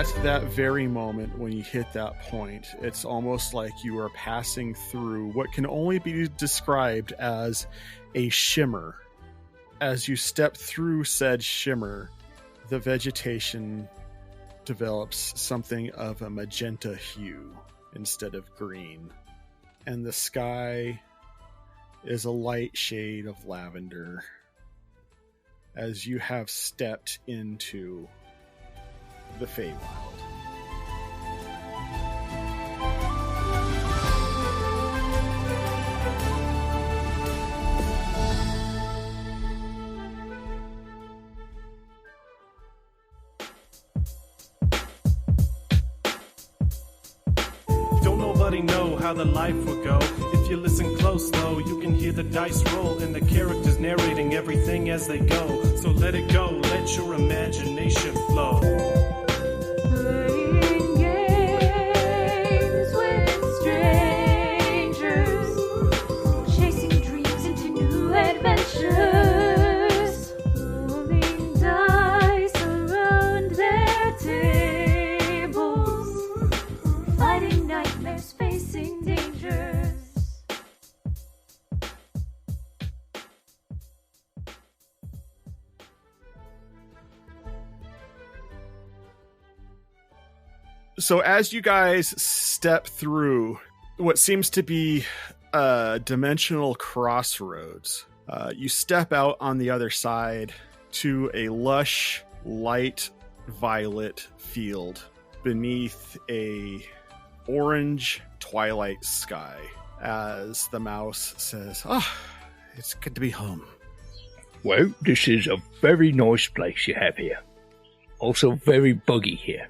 at that very moment when you hit that point, it's almost like you are passing through what can only be described as a shimmer. As you step through said shimmer, the vegetation develops something of a magenta hue instead of green. And the sky is a light shade of lavender as you have stepped into the Feywild. Don't nobody know how the life will go. If you listen close though, you can hear the dice roll and the characters narrating everything as they go. So let it go, let your imagination flow. Playing games with strangers, chasing dreams into new adventures, rolling dice around their tables, fighting nightmares, facing dangers. So as you guys step through what seems to be a dimensional crossroads, you step out on the other side to a lush, light violet field beneath a orange twilight sky as the mouse says, it's good to be home. Well, this is a very nice place you have here. Also very buggy here.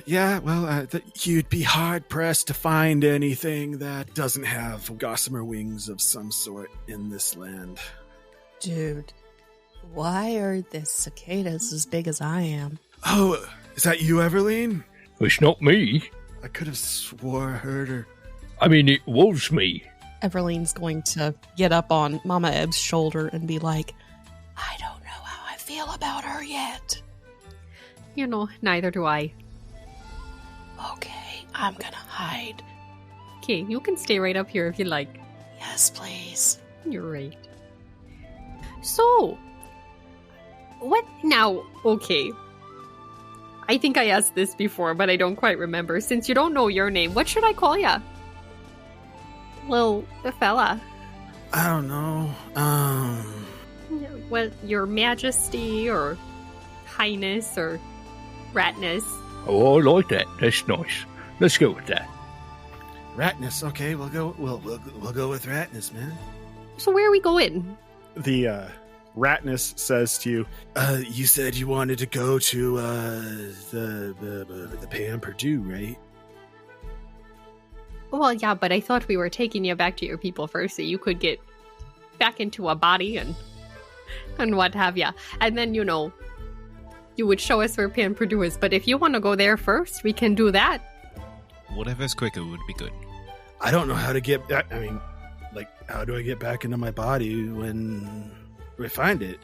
You'd be hard-pressed to find anything that doesn't have gossamer wings of some sort in this land. Dude, why are the cicadas as big as I am? Oh, is that you, Everline? It's not me. I could have swore I heard her. I mean, it was me. Everline's going to get up on Mama Eb's shoulder and be like, I don't know how I feel about her yet. You know, neither do I. Okay, I'm gonna hide. Okay, you can stay right up here if you like. Yes, please. You're right. So, what now? Okay. I think I asked this before, but I don't quite remember. Since you don't know your name, what should I call ya? Little fella. I don't know. Well, your majesty or highness or ratness. Oh, I like that. That's nice. Let's go with that. Ratness. Okay, we'll go with Ratness, man. So where are we going? The Ratness says to you, you said you wanted to go to the Pan Purdue, right? Well, yeah, but I thought we were taking you back to your people first so you could get back into a body and what have ya. And then, you know, you would show us where Pan Purdue is. But if you want to go there first, we can do that. Whatever's quicker would be good. I don't know how to get back. I mean, like, how do I get back into my body when we find it?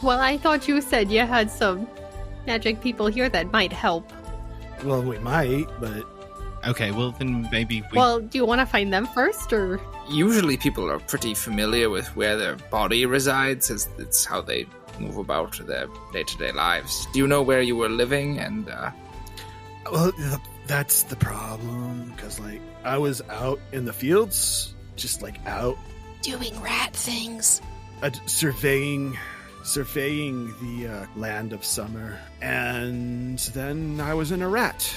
Well, I thought you said you had some magic people here that might help. Well, we might, but... Okay, well, then maybe we... Well, do you want to find them first, or...? Usually people are pretty familiar with where their body resides, as it's how they move about their day-to-day lives. Do you know where you were living? And well, that's the problem, because like I was out in the fields, just like out doing rat things, surveying the land of summer, and then I was in a rat.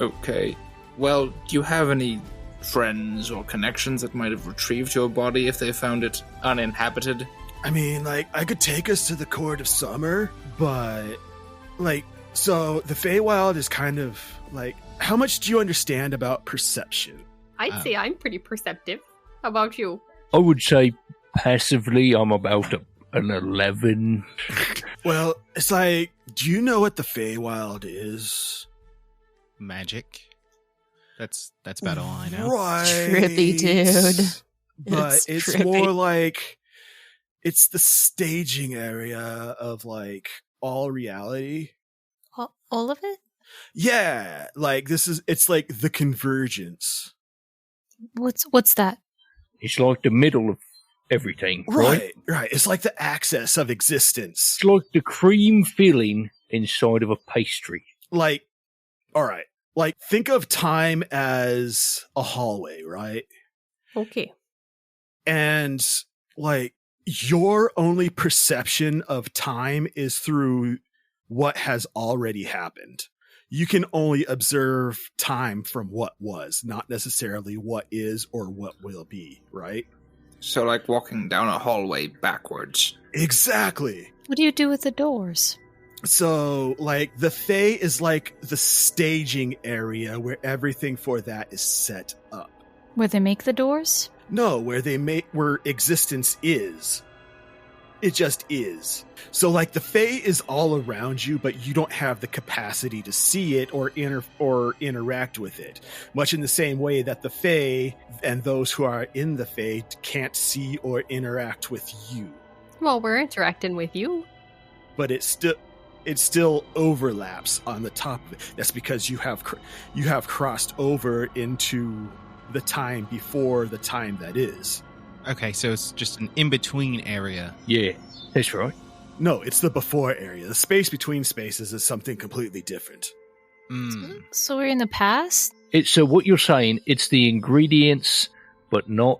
Okay, well, do you have any friends or connections that might have retrieved your body if they found it uninhabited? I mean, like, I could take us to the court of summer, but, like, so the Feywild is kind of, like, how much do you understand about perception? I'd say I'm pretty perceptive. How about you? I would say passively I'm about an 11. Well, it's like, do you know what the Feywild is? Magic. That's about all I know. Right. Trippy, dude. But it's trippy. more like... It's the staging area of, like, all reality. All of it? Yeah, like it's like the convergence. What's that? It's like the middle of everything, right? Right. It's like the axis of existence. It's like the cream filling inside of a pastry. Like, all right. Like, think of time as a hallway, right? Okay. And, like, your only perception of time is through what has already happened. You can only observe time from what was, not necessarily what is or what will be, right? So like walking down a hallway backwards. Exactly. What do you do with the doors? So, like, the Fae is like the staging area where everything for that is set up. Where they make the doors? No, where existence is. It just is. So, like, the Fae is all around you, but you don't have the capacity to see it or interact with it. Much in the same way that the Fae and those who are in the Fae can't see or interact with you. Well, we're interacting with you. But it still overlaps on the top of it. That's because you have crossed over into the time before the time that is. Okay, so it's just an in-between area. Yeah, that's right. No, it's the before area. The space between spaces is something completely different. So we're in the past? So what you're saying, it's the ingredients, but not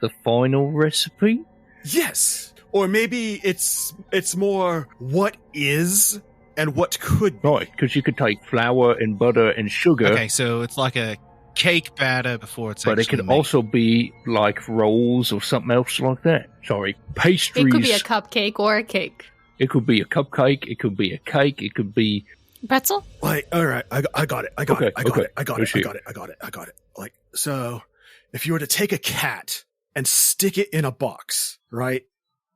the final recipe? Yes. Or maybe it's more what is and what could be. Right, because you could take flour and butter and sugar. Okay, so it's like a cake batter before it's but it actually could made. also be like rolls or something else like that. Sorry, pastries. It could be a cupcake or a cake. It could be a cupcake. It could be a cake. It could be pretzel. Like, all right, I got it. I got it. Like, so if you were to take a cat and stick it in a box, right?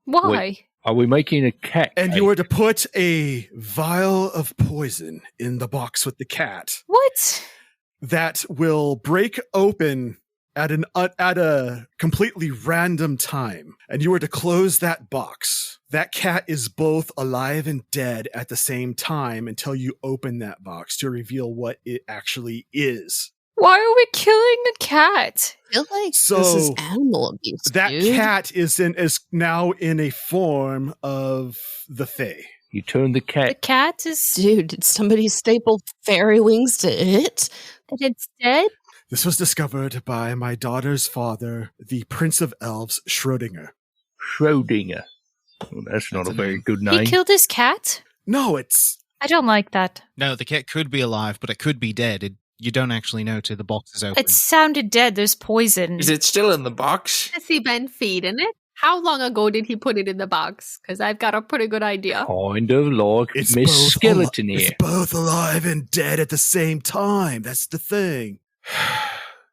Why? Wait, are we making a cat? And cake? you were to put a vial of poison in the box with the cat. What? That will break open at a completely random time, and you were to close that box. That cat is both alive and dead at the same time until you open that box to reveal what it actually is. Why are we killing a cat? I feel like So, this is animal abuse. That dude. cat is now in a form of the Fae. You turn the The cat. cat is Dude, did somebody staple fairy wings to it? and it's dead? This was discovered by my daughter's father, the Prince of Elves, Schrödinger. Schrödinger. Well, that's not a very good name. He killed his cat? No, it's... I don't like that. No, the cat could be alive, but it could be dead. You don't actually know till the box is open. It sounded dead. There's poison. Is it still in the box? Has he been feeding it? How long ago did he put it in the box? Because I've got a pretty good idea. Kind of like It's Miss both Skeleton ali- here. It's both alive and dead at the same time. That's the thing.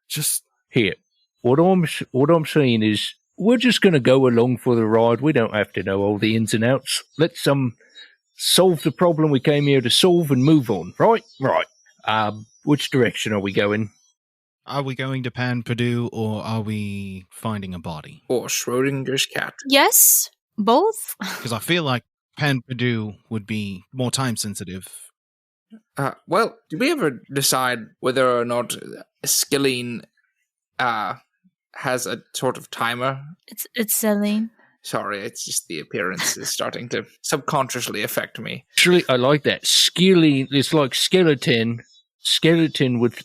Just Here, what I'm saying is, we're just going to go along for the ride. We don't have to know all the ins and outs. Let's solve the problem we came here to solve and move on. Right. Which direction are we going? Are we going to Pan Purdue, or are we finding a body? Or Schrodinger's cat? Yes, both. Because I feel like Pan Purdue would be more time sensitive. Well, did we ever decide whether or not Skilleen has a sort of timer? It's Celine. Sorry, it's just the appearance is starting to subconsciously affect me. Actually, I like that. Skilly, it's like skeleton with...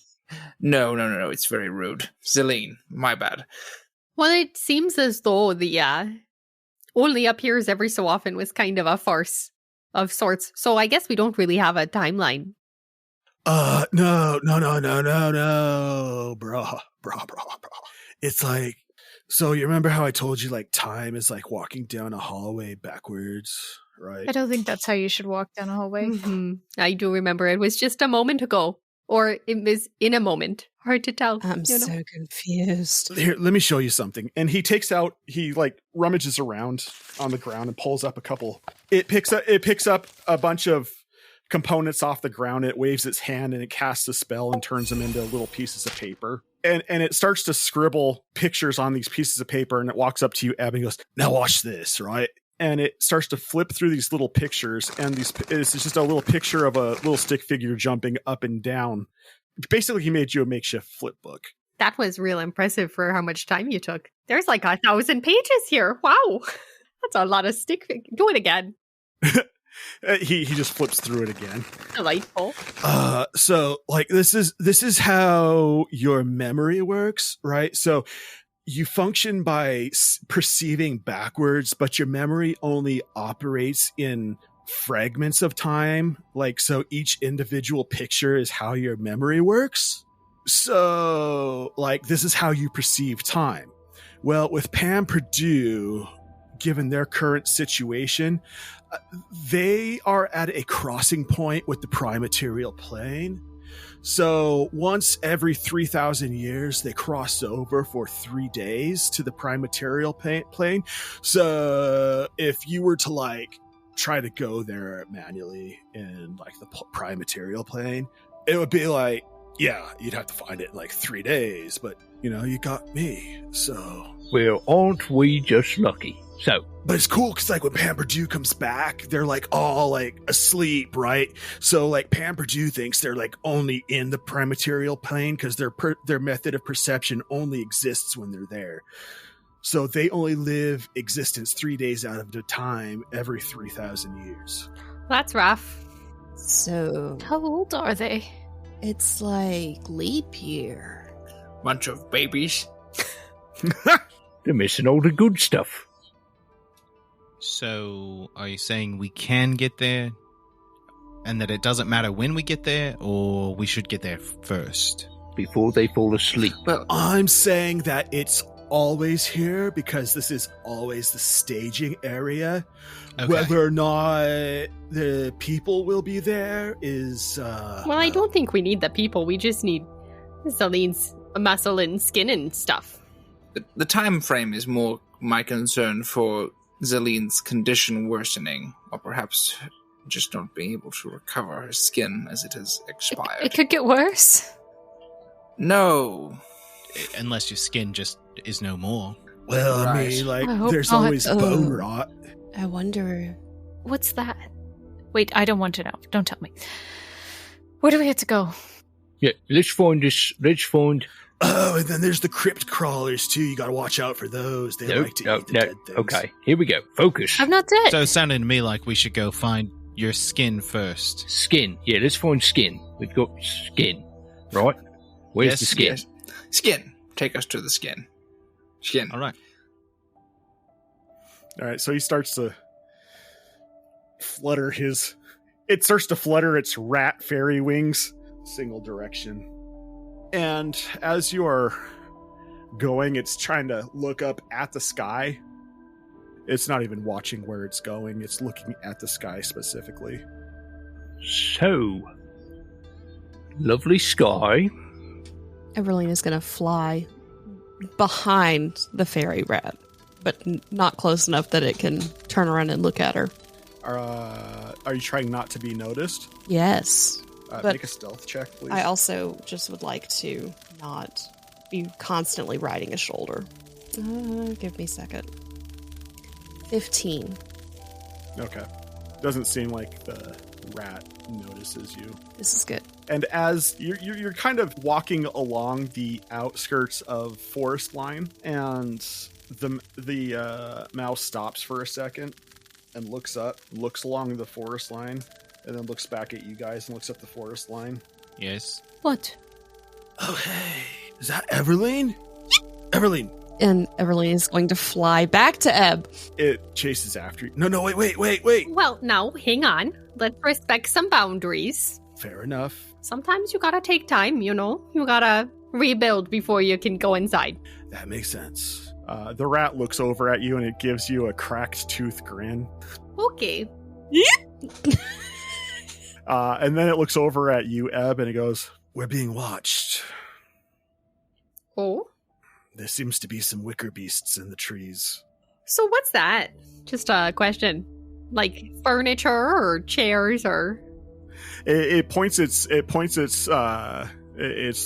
No, it's very rude. Celine, my bad. Well, it seems as though the only appears every so often was kind of a farce of sorts. So I guess we don't really have a timeline. no, bro. It's like, so you remember how I told you, like, time is like walking down a hallway backwards, right? I don't think that's how you should walk down a hallway. Mhm. I do remember it was just a moment ago. Or it was in a moment. Hard to tell. I'm you know? so confused. Here, let me show you something. And he like rummages around on the ground and pulls up a couple. It picks up a bunch of components off the ground. It waves its hand and it casts a spell and turns them into little pieces of paper. And it starts to scribble pictures on these pieces of paper, and it walks up to you, Abby, and goes, "Now watch this, right?" and it starts to flip through these little pictures, and it's just a little picture of a little stick figure jumping up and down. Basically, he made you a makeshift flip book. That was real impressive for how much time you took. There's like 1,000 pages here. Wow. That's a lot of stick figure. Do it again. He just flips through it again. Delightful. So like this is how your memory works, right? So you function by perceiving backwards, but your memory only operates in fragments of time. Like, so each individual picture is how your memory works. So like, this is how you perceive time. Well, with Pan Purdue, given their current situation, they are at a crossing point with the prime material plane. So once every 3,000 years, they cross over for 3 days to the prime material plane. So if you were to like try to go there manually in like the prime material plane, it would be like, yeah, you'd have to find it in like 3 days. But you know, you got me. So well, aren't we just lucky? So, but it's cool because like when Pan Purdue comes back, they're like all like asleep, right? So like Pan Purdue thinks they're like only in the prime material plane because their method of perception only exists when they're there. So they only live existence 3 days out of the time every 3,000 years. That's rough. So How old are they? it's like leap year. Bunch of babies. they're missing all the good stuff. So, are you saying we can get there, and that it doesn't matter when we get there, or we should get there first? Before they fall asleep. Well, I'm saying that it's always here because this is always the staging area. Okay. Whether or not the people will be there is Well, I don't think we need the people. We just need Celine's muscle and skin and stuff. the time frame is more my concern for Zeline's condition worsening, or perhaps just not being able to recover her skin as it has expired. It could get worse. No. Unless your skin just is no more. well, I Right. mean, like I hope there's not. always bone rot. I wonder. What's that? Wait, I don't want to know. Don't tell me. Where do we have to go? Yeah, let's find... Oh, and then there's the crypt crawlers too. You got to watch out for those. They like to eat the dead things. Okay, here we go. Focus. I'm not dead. So it sounded to me like we should go find your skin first. Skin. Yeah, let's find skin. We've got skin, right? Where's Yes, the skin? Yes. Skin. Take us to the skin. Skin. All right. All right, so he starts to flutter it starts to flutter its rat fairy wings, single direction. And as you are going, it's trying to look up at the sky. It's not even watching where it's going. It's looking at the sky specifically. So, lovely sky. Evelina's gonna fly behind the fairy rat, but not close enough that it can turn around and look at her. Are you trying not to be noticed? Yes. But Make a stealth check, please. I also just would like to not be constantly riding a shoulder. Give me a second. 15. Okay. Doesn't seem like the rat notices you. This is good. And as you're kind of walking along the outskirts of forest line, and the mouse stops for a second and looks up, looks along the forest line, and then looks back at you guys and looks up the forest line. Yes. What? Oh, hey, is that Everline? Everline. And Evelyn is going to fly back to Ebb. It chases after you. No, wait. Well, now, hang on. Let's respect some boundaries. Fair enough. Sometimes you gotta take time, you know? You gotta rebuild before you can go inside. That makes sense. The rat looks over at you and it gives you a cracked tooth grin. Okay. And then it looks over at you, Ebb, and it goes, "We're being watched. Oh? There seems to be some wicker beasts in the trees." So what's that? Just a question. Like furniture or chairs or... It points its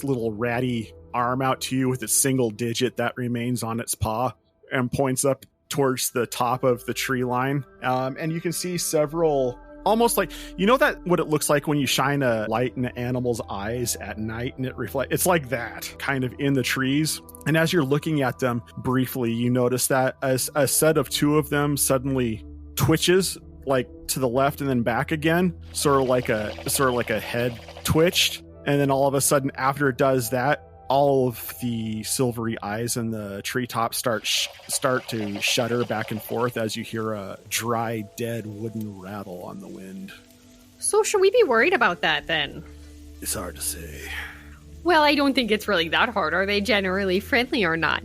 little ratty arm out to you with its single digit that remains on its paw, and points up towards the top of the tree line. And you can see several, almost like, you know that what it looks like when you shine a light in an animal's eyes at night and it reflects? It's like that, kind of in the trees. And as you're looking at them briefly, you notice that as a set of 2 of them suddenly twitches, like to the left and then back again, sort of like a head twitched. And then all of a sudden, after it does that, all of the silvery eyes in the treetops start to shudder back and forth as you hear a dry, dead wooden rattle on the wind. So should we be worried about that then? It's hard to say. Well, I don't think it's really that hard. Are they generally friendly or not?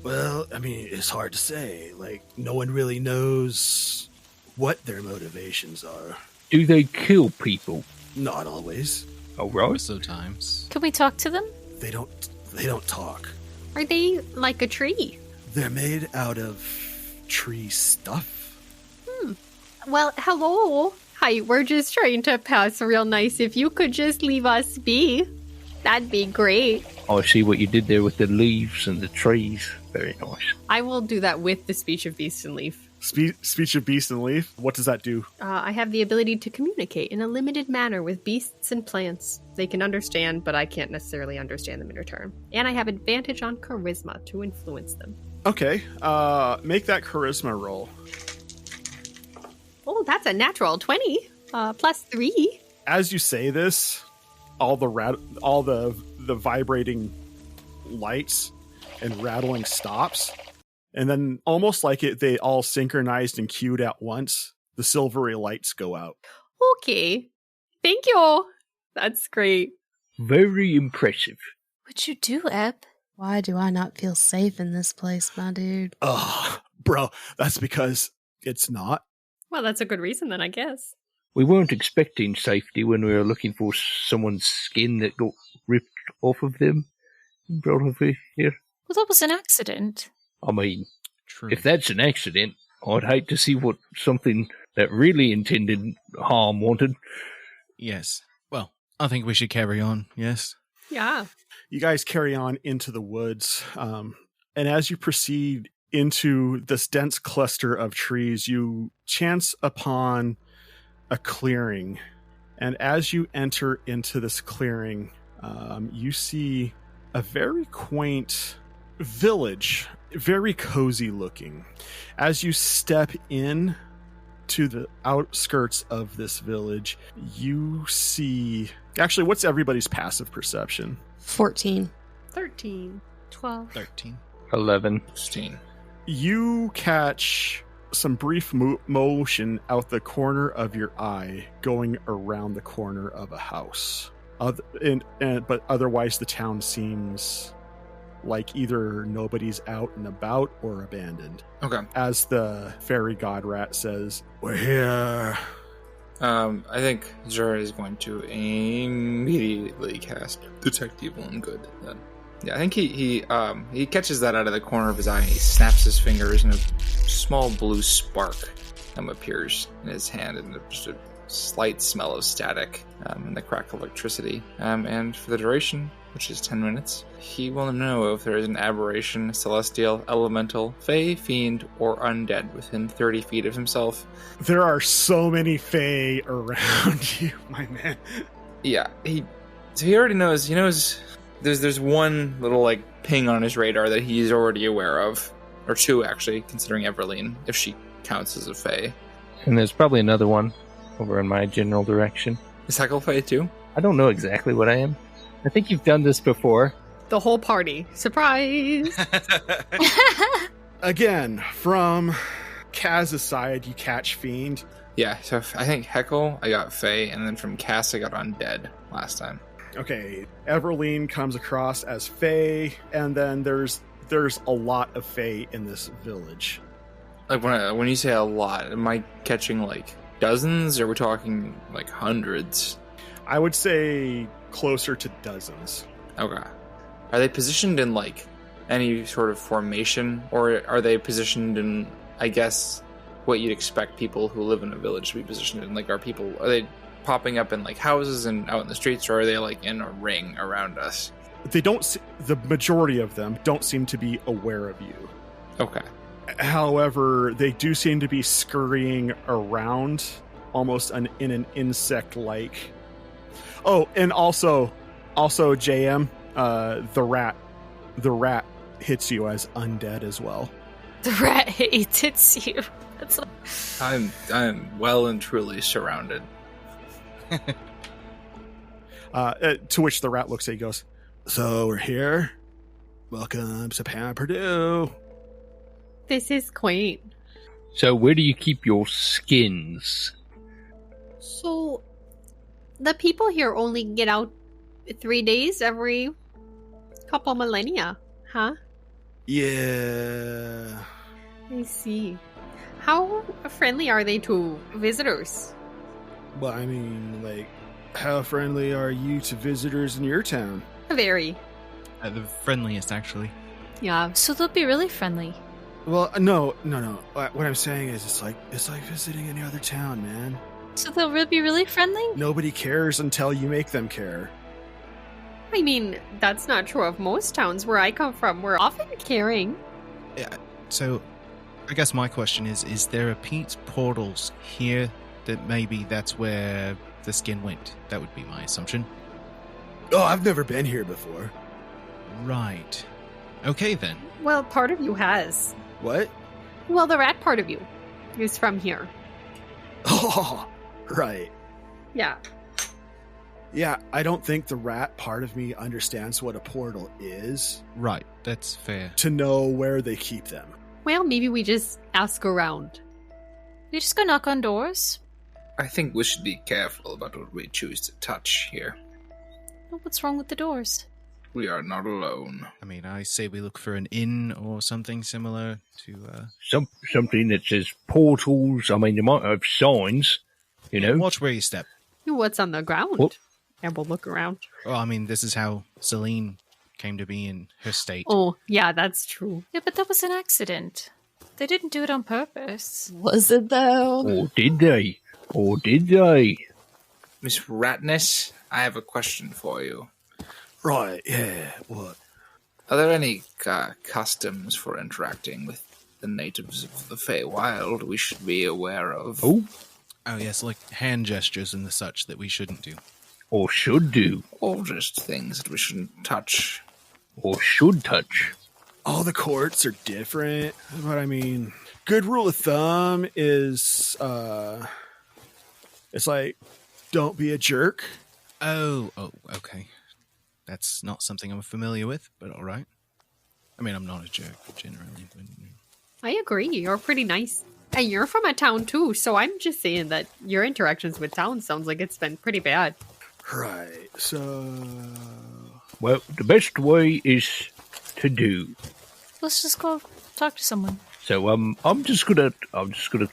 Well, I mean, it's hard to say. Like, no one really knows what their motivations are. Do they kill people? Not always. Oh, right. Sometimes. Can we talk to them? They don't talk. Are they like a tree? They're made out of tree stuff. Well, hello. Hi, we're just trying to pass real nice. If you could just leave us be, that'd be great. I see what you did there with the leaves and the trees. Very nice. I will do that with the speech of beast and leaf. Speech of beast and leaf? What does that do? I have the ability to communicate in a limited manner with beasts and plants. They can understand, but I can't necessarily understand them in return. And I have advantage on charisma to influence them. Okay, make that charisma roll. Oh, that's a natural 20. Plus 3. As you say this, all the vibrating lights and rattling stops. And then, almost like they all synchronized and cued at once, the silvery lights go out. Okay. Thank you. That's great. Very impressive. What'd you do, Eb? Why do I not feel safe in this place, my dude? Oh, bro, that's because it's not. Well, that's a good reason then, I guess. We weren't expecting safety when we were looking for someone's skin that got ripped off of them and brought over here. Well, that was an accident. I mean, True. if that's an accident, I'd hate to see what something that really intended harm wanted. Yes. Well, I think we should carry on, yes? Yeah. You guys carry on into the woods, and as you proceed into this dense cluster of trees, you chance upon a clearing. And as you enter into this clearing, you see a very quaint village, very cozy looking. As you step in to the outskirts of this village, you see... Actually, what's everybody's passive perception? 14. 13. 12. 13. 11. 16. You catch some brief motion out the corner of your eye going around the corner of a house. But otherwise, the town seems like either nobody's out and about or abandoned. Okay. As the fairy god rat says, "We're here." I think Zura is going to immediately cast Detect Evil and Good. Then. Yeah, I think he catches that out of the corner of his eye. And he snaps his fingers, and a small blue spark appears in his hand, and just a slight smell of static and the crack of electricity. And for the duration, which is 10 minutes, he will know if there is an aberration, celestial, elemental, fey, fiend, or undead within 30 feet of himself. There are so many fey around you, my man. Yeah, he already knows. He knows there's one little like ping on his radar that he's already aware of, or two actually, considering Everleen, if she counts as a fey. And there's probably another one over in my general direction. Is Heckle fey too? I don't know exactly what I am. I think you've done this before. The whole party. Surprise! Again, from Kaz's side, you catch fiend. Yeah, so I think Heckle, I got fey, and then from Cass, I got undead last time. Okay, Everleen comes across as fey, and then there's a lot of fey in this village. Like when you say a lot, am I catching like dozens, or are we talking like hundreds? I would say closer to dozens. Okay. Are they positioned in like any sort of formation, or are they positioned in, I guess, what you'd expect people who live in a village to be positioned in? Like, are they popping up in like houses and out in the streets, or are they like in a ring around us? The majority of them don't seem to be aware of you. Okay. However, they do seem to be scurrying around almost in an insect-like. Oh, and also JM, the rat hits you as undead as well. The rat hits you. That's I'm well and truly surrounded. To which the rat looks at you, goes, "So we're here. Welcome to Pan Purdue." This is quaint. So where do you keep your skins? So, the people here only get out 3 days every couple millennia, huh? Yeah. I see. How friendly are they to visitors? Well, I mean, like, how friendly are you to visitors in your town? Very. The friendliest, actually. Yeah. so they'll be really friendly. Well, no. What I'm saying is, it's like visiting any other town, man. So they'll be really friendly? Nobody cares until you make them care. I mean, that's not true of most towns where I come from. We're often caring. Yeah. So, I guess my question is there a Pete's portals here that maybe that's where the skin went? That would be my assumption. Oh, I've never been here before. Right. Okay, then. Well, part of you has. What? Well, the rat part of you is from here. Oh, right. Yeah. Yeah, I don't think the rat part of me understands what a portal is Right, that's fair. to know where they keep them. Well, maybe we just ask around. We just go knock on doors. I think we should be careful about what we choose to touch here. Oh, what's wrong with the doors? We are not alone. I mean, I say we look for an inn or something similar to, Something that says portals. I mean, they might have signs, you know. Watch where you step. What's on the ground? What? And we'll look around. Well, I mean, this is how Celine came to be in her state. Oh, yeah, that's true. Yeah, but that was an accident. They didn't do it on purpose. Was it though? Or did they? Or did they? Miss Ratness, I have a question for you. Right, yeah, what? Are there any customs for interacting with the natives of the Feywild we should be aware of? Oh, yes, like hand gestures and the such that we shouldn't do. or should do, Or just things that we shouldn't touch? or should touch. All the courts are different, but I mean, good rule of thumb is, it's like, don't be a jerk. Oh, okay. That's not something I'm familiar with, but all right. I mean, I'm not a jerk generally. But... I agree. You're pretty nice. And you're from a town too, so I'm just saying that your interactions with towns sounds like it's been pretty bad. Right, so... Well, the best way is to do. Let's just go talk to someone. So I'm just gonna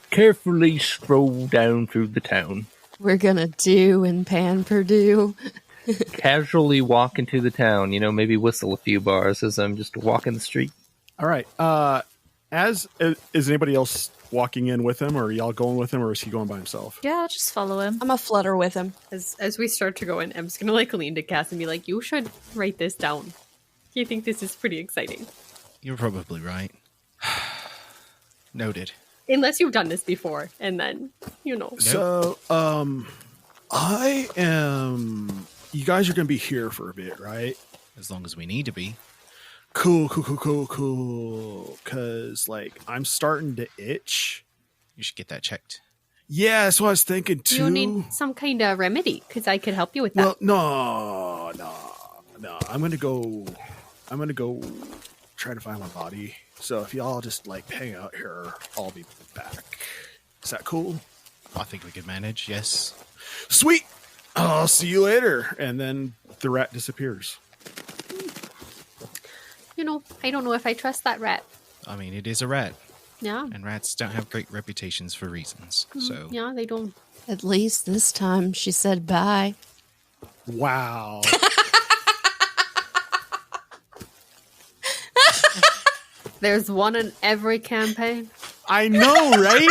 carefully stroll down through the town, We're gonna do in Pan Purdue. casually walk into the town. You know, maybe whistle a few bars as I'm just walking the street. All right, is anybody else walking in with him, or are y'all going with him, or is he going by himself? Yeah, I'll just follow him. I'm a flutter with him. As we start to go in, I'm just gonna like lean to Cass and be like, you should write this down. Do you think this is pretty exciting? You're probably right. Noted. Unless you've done this before, and then, you know. So, I am... You guys are going to be here for a bit, right? As long as we need to be. Cool. Because, like, I'm starting to itch. You should get that checked. Yeah, that's what I was thinking, too. You need some kind of remedy, because I could help you with that. Well, no. I'm going to go try to find my body. So if y'all just, like, hang out here, I'll be back. Is that cool? I think we could manage, yes. Sweet! I'll see you later. And then the rat disappears. You know, I don't know if I trust that rat. I mean, it is a rat, Yeah. and rats don't have great reputations for reasons, so... Yeah, they don't. At least this time she said bye. Wow. There's one in every campaign. I know, right?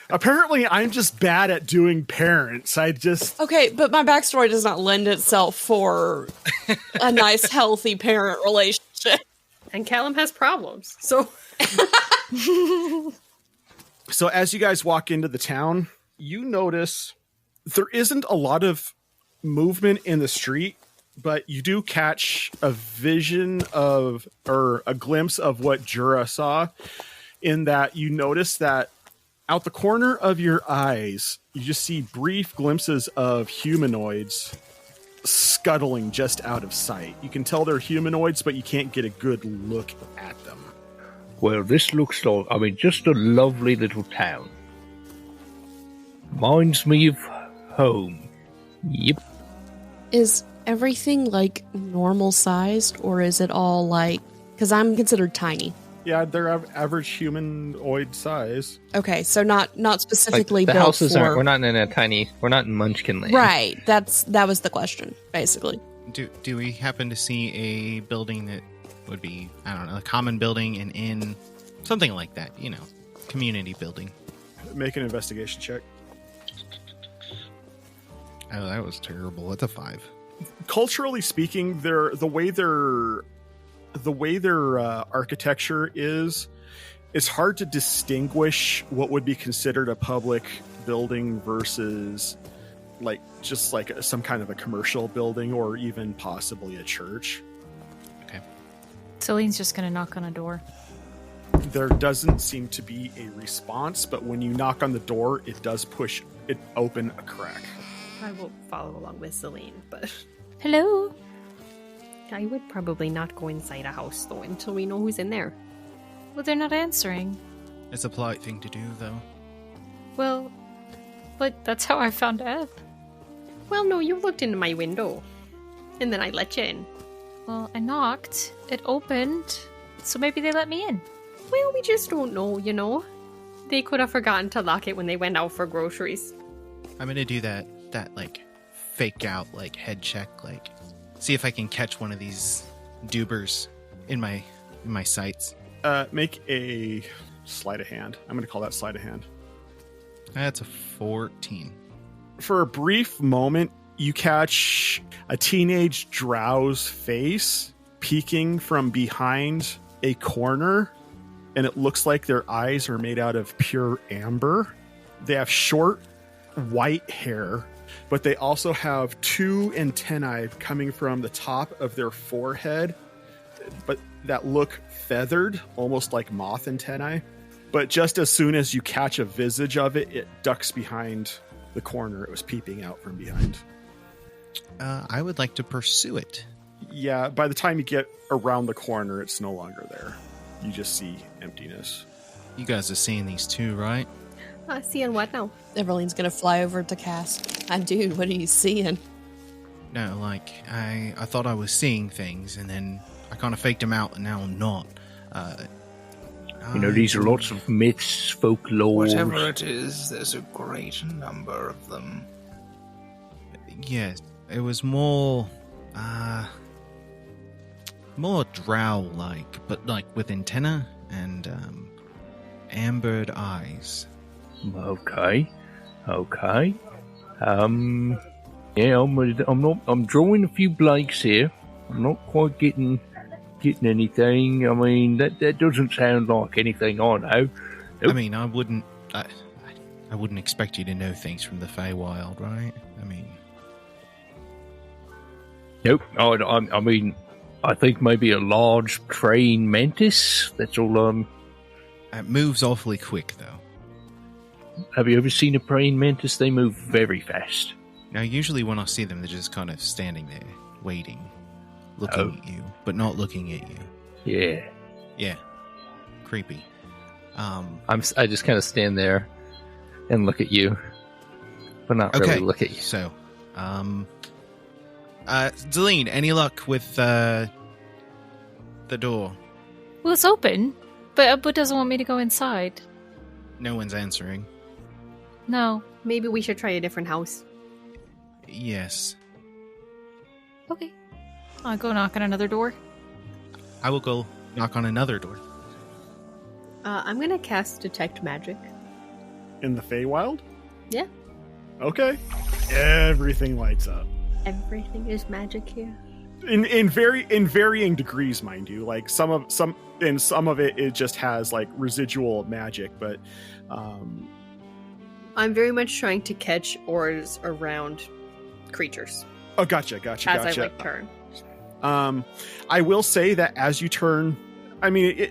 Apparently, I'm just bad at doing parents. Okay, but my backstory does not lend itself for a nice, healthy parent relationship. And Callum has problems. So So as you guys walk into the town, you notice there isn't a lot of movement in the street, but you do catch a vision of, or a glimpse of what Jura saw, in that you notice that out the corner of your eyes, you just see brief glimpses of humanoids scuttling just out of sight. You can tell they're humanoids, but you can't get a good look at them. Well, this looks like, just a lovely little town. Reminds me of home. Yep. Is everything like normal sized, or is it all like, because I'm considered tiny? Yeah, they're average humanoid size. Okay, so not specifically the built houses for... aren't. We're not in Munchkin Land. Right, that was the question, basically. Do we happen to see a building that would be, I don't know, a common building, an inn, something like that, community building? Make an investigation check. Oh, that was terrible. That's a 5. Culturally speaking, the way their architecture is, it's hard to distinguish what would be considered a public building versus just some kind of a commercial building, or even possibly a church. Okay. Celine's just gonna knock on a door. There doesn't seem to be a response, but when you knock on the door, it does push it open a crack. I will follow along with Celine, but Hello? I would probably not go inside a house, though, until we know who's in there. Well, they're not answering. It's a polite thing to do, though. Well, but that's how I found out. Well, no, you looked into my window, and then I let you in. Well, I knocked. It opened. So maybe they let me in. Well, we just don't know, They could have forgotten to lock it when they went out for groceries. I'm gonna do that fake out, head check, see if I can catch one of these dubers in my sights. Make a sleight of hand. I'm going to call that sleight of hand. That's a 14. For a brief moment, you catch a teenage drow's face peeking from behind a corner, and it looks like their eyes are made out of pure amber. They have short, white hair, but they also have 2 antennae coming from the top of their forehead, but that look feathered, almost like moth antennae. But just as soon as you catch a visage of it, it ducks behind the corner it was peeping out from behind. I would like to pursue it. Yeah, by the time you get around the corner, it's no longer there. You just see emptiness. You guys are seeing these too, right? Seeing what now? Everlene's gonna fly over to Cass. Dude, what are you seeing? No, I thought I was seeing things, and then I kind of faked them out, and now I'm not. These are lots of myths, folklore. Whatever it is, there's a great number of them. Yes, it was more drow-like, but with antenna and ambered eyes. Okay. Yeah, I'm drawing a few blanks here. I'm not quite getting anything. That doesn't sound like anything I know. Nope. I wouldn't expect you to know things from the Feywild, right? Nope. I think maybe a large praying mantis. That's all. It moves awfully quick, though. Have you ever seen a praying mantis? They move very fast. Now, usually when I see them, they're just kind of standing there, waiting, looking at you, but not looking at you. Yeah. Yeah. Creepy. I just kind of stand there and look at you, but not really look at you. So, Deline, any luck with the door? Well, it's open, but Abu doesn't want me to go inside. No one's answering. No. Maybe we should try a different house. Yes. Okay. I'll go knock on another door. I will go knock on another door. I'm going to cast Detect Magic. In the Feywild? Yeah. Okay. Everything lights up. Everything is magic here. in varying degrees, mind you. Like some of it just has like residual magic, but I'm very much trying to catch auras around creatures. Oh, gotcha. As I like turn. I will say that as you turn, I mean,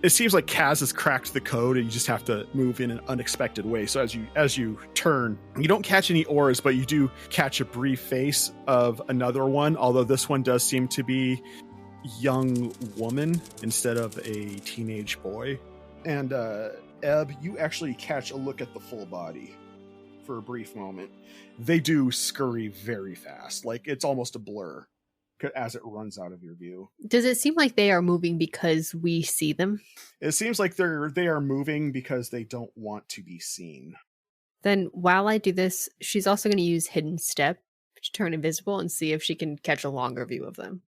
it seems like Kaz has cracked the code, and you just have to move in an unexpected way. So as you turn, you don't catch any auras, but you do catch a brief face of another one. Although this one does seem to be young woman instead of a teenage boy. And Ebb, you actually catch a look at the full body for a brief moment. They do scurry very fast, like it's almost a blur as it runs out of your view. Does it seem like they are moving because we see them? It seems like they are moving because they don't want to be seen. Then while I do this, she's also going to use Hidden Step to turn invisible and see if she can catch a longer view of them.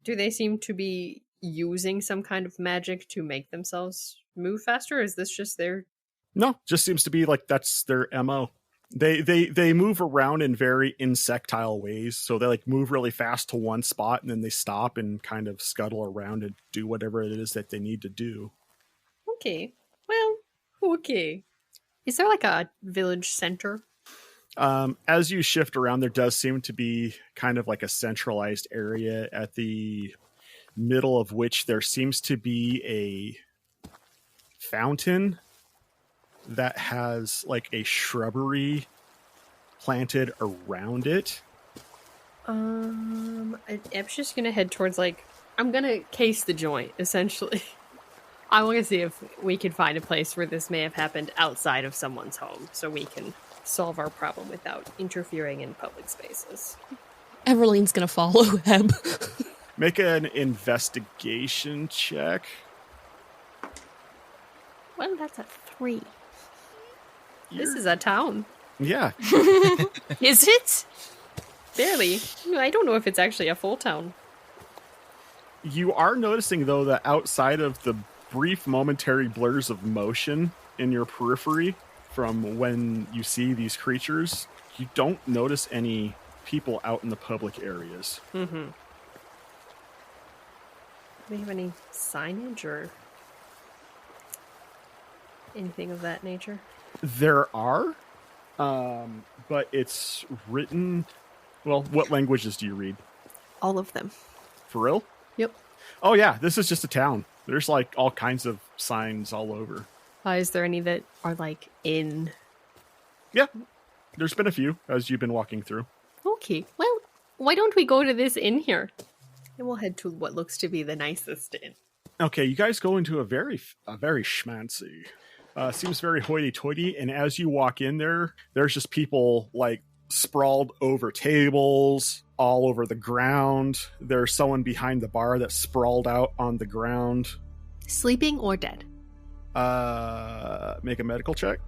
Do they seem to be using some kind of magic to make themselves move faster? Or is this just their... No, just seems to be like that's their MO. They move around in very insectile ways, so they like move really fast to one spot and then they stop and kind of scuttle around and do whatever it is that they need to do. Okay. Well, okay. Is there like a village center? As you shift around, there does seem to be kind of like a centralized area at the middle of which there seems to be a fountain that has like a shrubbery planted around it. I'm just gonna head towards I'm gonna case the joint, essentially. I want to see if we can find a place where this may have happened outside of someone's home, so we can solve our problem without interfering in public spaces. Everlene's gonna follow Ebb. Make an investigation check. Well, that's a 3. This is a town. Yeah. Is it? Barely. I don't know if it's actually a full town. You are noticing, though, that outside of the brief momentary blurs of motion in your periphery from when you see these creatures, you don't notice any people out in the public areas. Mm-hmm. Do we have any signage or anything of that nature? There are, but it's written... Well, what languages do you read? All of them. For real? Yep. Oh, yeah, this is just a town. There's, like, all kinds of signs all over. Is there any that are, in... Yeah, there's been a few as you've been walking through. Okay, well, why don't we go to this inn here? And we'll head to what looks to be the nicest inn. Okay, you guys go into a very schmancy. Seems very hoity-toity, and as you walk in there, there's just people, sprawled over tables, all over the ground. There's someone behind the bar that's sprawled out on the ground. Sleeping or dead? Make a medical check.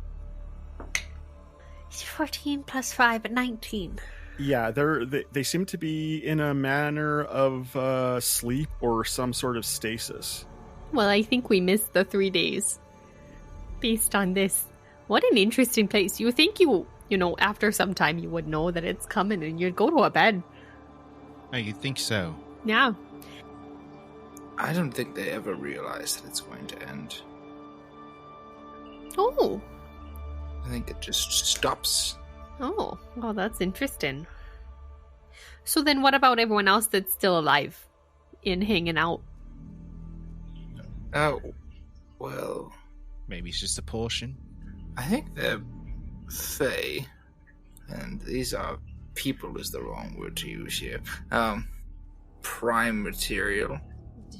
14 plus 5 at 19. Yeah, they seem to be in a manner of sleep or some sort of stasis. Well, I think we missed the 3 days. Based on this, what an interesting place. You think after some time you would know that it's coming and you'd go to a bed. Oh, you think so? Yeah. I don't think they ever realize that it's going to end. Oh. I think it just stops. Oh, well, that's interesting. So then what about everyone else that's still alive and hanging out? Oh, well... Maybe it's just a portion. I think they're Fey, and these are people is the wrong word to use here. Prime material.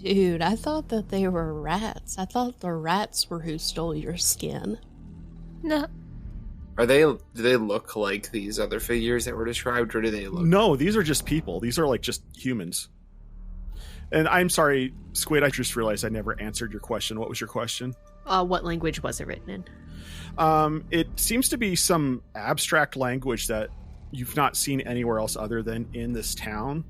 Dude, I thought that they were rats. I thought the rats were who stole your skin. No. Do they look like these other figures that were described, or do they look... No, these are just people. These are just humans. And I'm sorry, Squid, I just realized I never answered your question. What was your question? What language was it written in? It seems to be some abstract language that you've not seen anywhere else other than in this town.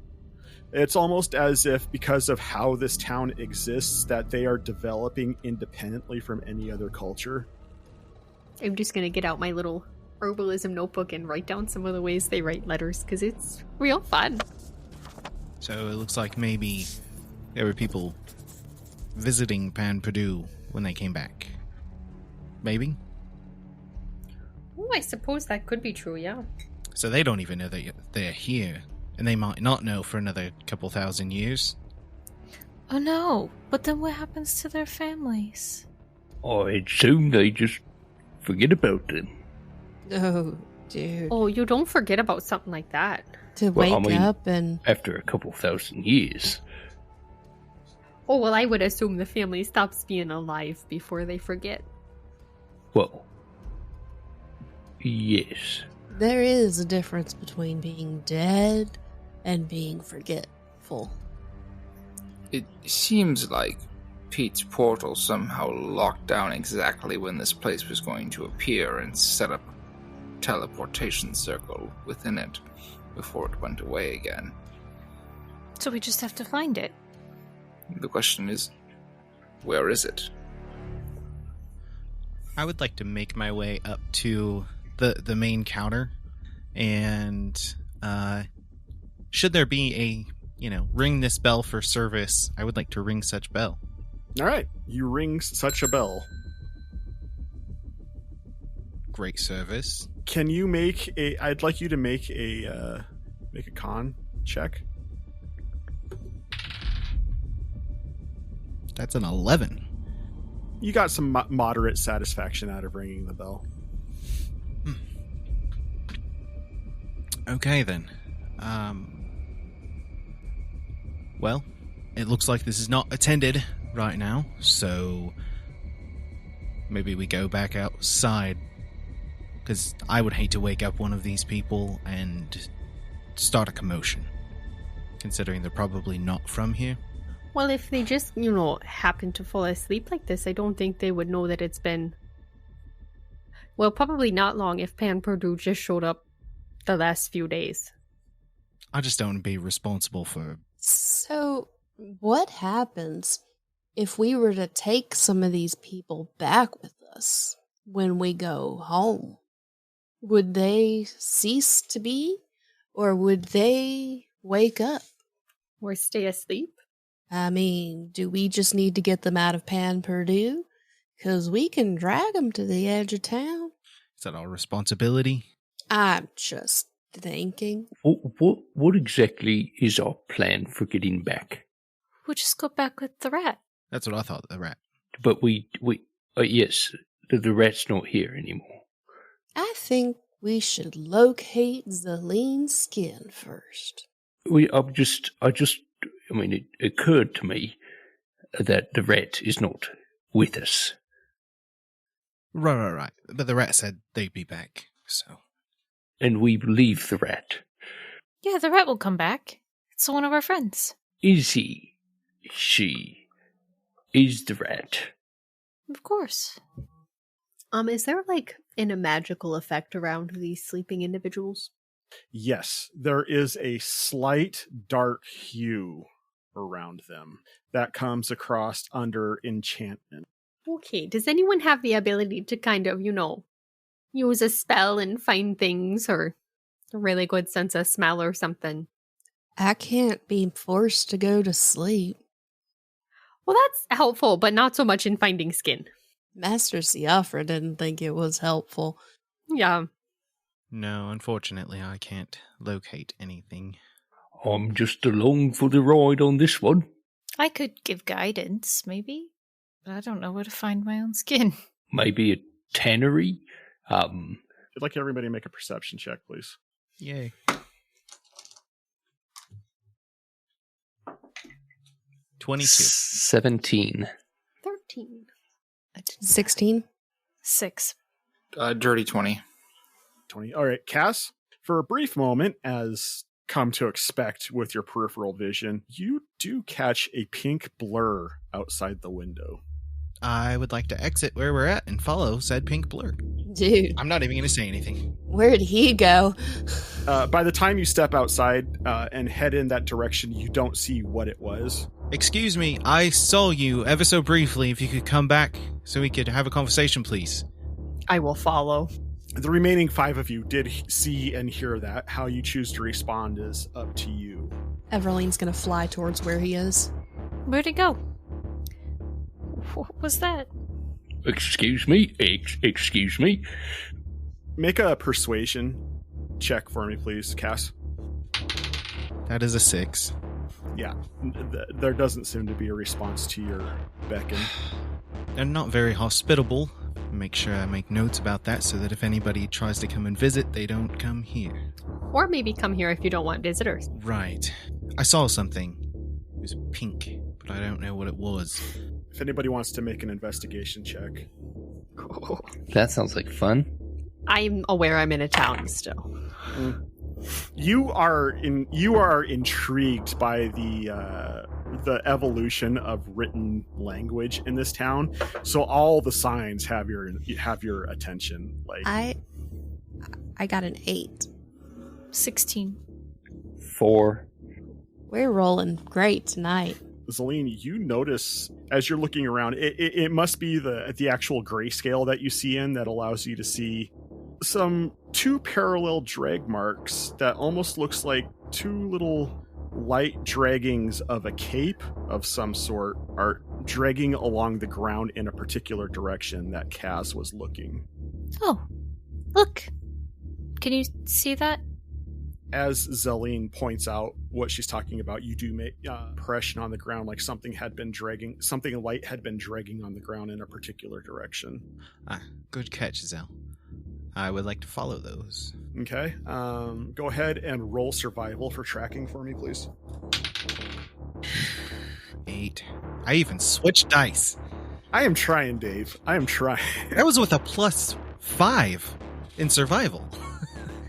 It's almost as if because of how this town exists that they are developing independently from any other culture. I'm just going to get out my little herbalism notebook and write down some of the ways they write letters because it's real fun. So it looks like maybe there were people visiting Pan Purdue when they came back. Maybe? Oh, I suppose that could be true, yeah. So they don't even know that they're here. And they might not know for another couple thousand years. Oh no, but then what happens to their families? I assume they just forget about them. Oh, dude. Oh, you don't forget about something like that. To wake up and... After a couple thousand years. Oh, well, I would assume the family stops being alive before they forget. Well, yes. There is a difference between being dead and being forgetful. It seems like Pete's portal somehow locked down exactly when this place was going to appear and set up a teleportation circle within it before it went away again. So we just have to find it. The question is, where is it? I would like to make my way up to the main counter, and should there be a, ring this bell for service, I would like to ring such bell. All right, you ring such a bell. Great service. Can you make a? I'd like you to make a con check. That's an 11. You got some moderate satisfaction out of ringing the bell. Okay, then. Well, it looks like this is not attended right now, so maybe we go back outside, because I would hate to wake up one of these people and start a commotion, considering they're probably not from here. Well, if they just, happen to fall asleep like this, I don't think they would know that it's been... Well, probably not long if Pan Purdue just showed up the last few days. I just don't want to be responsible for... So, what happens if we were to take some of these people back with us when we go home? Would they cease to be? Or would they wake up? Or stay asleep? I mean, do we just need to get them out of Pan Purdue? Because we can drag them to the edge of town. Is that our responsibility? I'm just thinking. What exactly is our plan for getting back? We'll just go back with the rat. That's what I thought, the rat. But yes, the rat's not here anymore. I think we should locate the lean skin first. It occurred to me that the rat is not with us. Right. But the rat said they'd be back, so... And we believe the rat. Yeah, the rat will come back. It's one of our friends. Is he? She? Is the rat? Of course. Is there, a magical effect around these sleeping individuals? Yes, there is a slight dark hue around them that comes across under enchantment. Okay, does anyone have the ability to kind of, use a spell and find things, or a really good sense of smell or something? I can't be forced to go to sleep. Well, that's helpful, but not so much in finding skin. Master Siafra didn't think it was helpful. Yeah. No, unfortunately, I can't locate anything. I'm just along for the ride on this one. I could give guidance, maybe, but I don't know where to find my own skin. Maybe a tannery? I'd like everybody to make a perception check, please. Yay. 22. 17. 13. 16. 6. Dirty 20. 20. All right, Cass, for a brief moment, as come to expect with your peripheral vision, you do catch a pink blur outside the window. I would like to exit where we're at and follow said pink blur. Dude. I'm not even going to say anything. Where'd he go? By the time you step outside and head in that direction, you don't see what it was. Excuse me, I saw you ever so briefly. If you could come back so we could have a conversation, please. I will follow. The remaining 5 of you did see and hear that. How you choose to respond is up to you. Everlene's gonna fly towards where he is. Where'd it go? What was that? Excuse me? Excuse me? Make a persuasion check for me, please, Cass. That is a 6. Yeah, there doesn't seem to be a response to your beckon. They're not very hospitable. Make sure I make notes about that so that if anybody tries to come and visit, they don't come here. Or maybe come here if you don't want visitors. Right. I saw something. It was pink, but I don't know what it was. If anybody wants to make an investigation check. That sounds like fun. I'm aware I'm in a town still. You are intrigued by the evolution of written language in this town. So all the signs have your attention. Like I got an 8. 16. 4. We're rolling great tonight. Zelene, you notice as you're looking around, it must be the actual grayscale that you see in that allows you to see some 2 parallel drag marks that almost looks like 2 little light draggings of a cape of some sort are dragging along the ground in a particular direction that Kaz was looking. Oh, look. Can you see that? As Zelene points out what she's talking about, you do make impression on the ground like something light had been dragging on the ground in a particular direction. Good catch, Zell. I would like to follow those. Okay. Go ahead and roll survival for tracking for me, please. 8. I even switched dice. I am trying, Dave. I am trying. That was with a +5 in survival.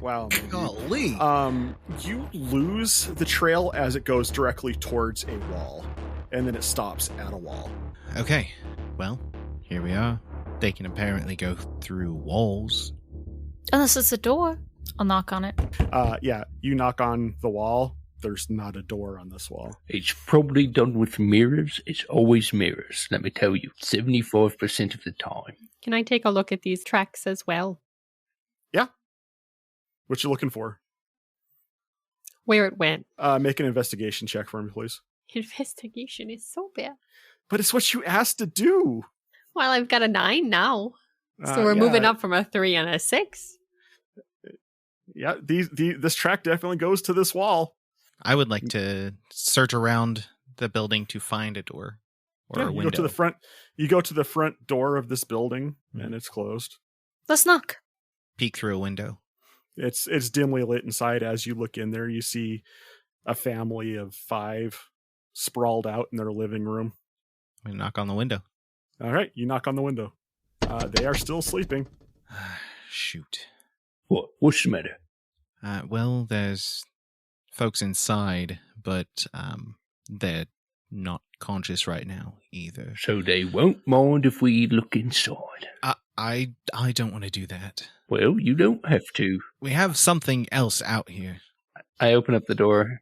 Wow. Golly. You lose the trail as it goes directly towards a wall, and then it stops at a wall. Okay. Well, here we are. They can apparently go through walls. Unless it's a door. I'll knock on it. Yeah, you knock on the wall. There's not a door on this wall. It's probably done with mirrors. It's always mirrors, let me tell you. 75% of the time. Can I take a look at these tracks as well? Yeah. What you looking for? Where it went. Make an investigation check for me, please. Investigation is so bad. But it's what you asked to do. Well, I've got a 9 now. So we're moving up from a 3 and a 6. Yeah, this track definitely goes to this wall. I would like to search around the building to find a door or a window. You go to the front door of this building, and it's closed. Let's knock. Peek through a window. It's dimly lit inside. As you look in there, you see a family of 5 sprawled out in their living room. We knock on the window. All right, you knock on the window. They are still sleeping. Shoot. What's the matter? Well, there's folks inside, but they're not conscious right now either. So they won't mind if we look inside. I don't want to do that. Well, you don't have to. We have something else out here. I open up the door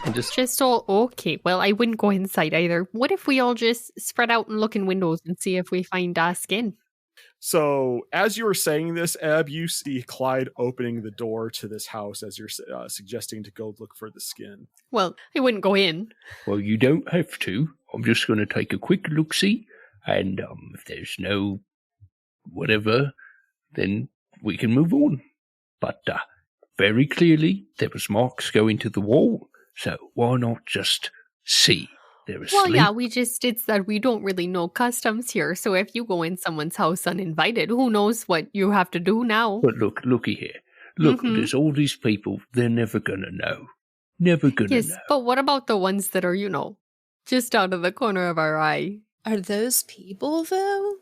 and Just all okay. Well, I wouldn't go inside either. What if we all just spread out and look in windows and see if we find skin? So, as you were saying this, Eb, you see Clyde opening the door to this house as you're suggesting to go look for the skin. Well, I wouldn't go in. Well, you don't have to. I'm just going to take a quick look-see, and if there's no whatever, then we can move on. But very clearly, there was marks going to the wall, so why not just see? Well, yeah, it's that we don't really know customs here. So if you go in someone's house uninvited, who knows what you have to do now? But looky here. Look, there's all these people. They're never going to know. Never going to know. Yes, but what about the ones that are, just out of the corner of our eye? Are those people, though?